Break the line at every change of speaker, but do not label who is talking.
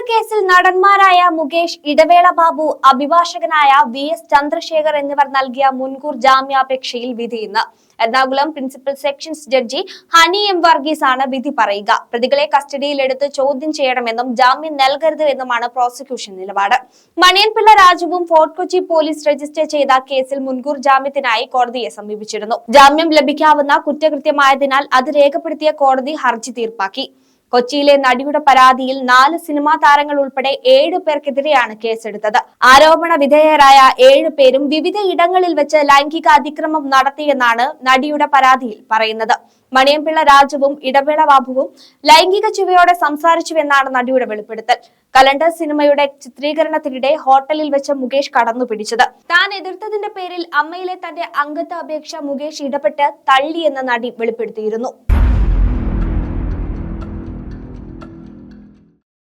കേസിൽ നടന്മാരായ മുകേഷ്, ഇടവേള ബാബു, അഭിഭാഷകനായ VS ചന്ദ്രശേഖർ എന്നിവർ നൽകിയ മുൻകൂർ ജാമ്യാപേക്ഷയിൽ വിധി ഇന്ന്. Ernakulam principal sessions judge honey M Varghese ആണ് വിധി പറയുക. പ്രതികളെ കസ്റ്റഡിയിലെടുത്ത് ചോദ്യം ചെയ്യണമെന്നും ജാമ്യം നൽകരുത് എന്നുമാണ് പ്രോസിക്യൂഷൻ നിലപാട്. മണിയൻപിള്ള രാജുവും ഫോർട്ട് കൊച്ചി പോലീസ് രജിസ്റ്റർ ചെയ്ത കേസിൽ മുൻകൂർ ജാമ്യത്തിനായി കോടതിയെ സമീപിച്ചിരുന്നു. ജാമ്യം ലഭിക്കാവുന്ന കുറ്റകൃത്യമായതിനാൽ അത് രേഖപ്പെടുത്തിയ കോടതി ഹർജി തീർപ്പാക്കി. കൊച്ചിയിലെ നടിയുടെ പരാതിയിൽ 4 സിനിമാ താരങ്ങൾ ഉൾപ്പെടെ 7 പേർക്കെതിരെയാണ് കേസെടുത്തത്. ആരോപണ വിധേയരായ 7 പേരും വിവിധ ഇടങ്ങളിൽ വെച്ച് ലൈംഗിക അതിക്രമം നടത്തിയെന്നാണ് നടിയുടെ പരാതിയിൽ പറയുന്നത്. മണിയൻപിള്ള രാജുവും ഇടവേള ബാബുവും ലൈംഗിക ചുവയോടെ സംസാരിച്ചുവെന്നാണ് നടിയുടെ വെളിപ്പെടുത്തൽ. കലണ്ടർ സിനിമയുടെ ചിത്രീകരണത്തിനിടെ ഹോട്ടലിൽ വെച്ച് മുകേഷ് കടന്നുപിടിച്ചത്. താൻ എതിർത്തതിന്റെ പേരിൽ അമ്മയിലെ തന്റെ അംഗത്വ അപേക്ഷ മുകേഷ് ഇടപെട്ട് തള്ളിയെന്ന് നടി വെളിപ്പെടുത്തിയിരുന്നു.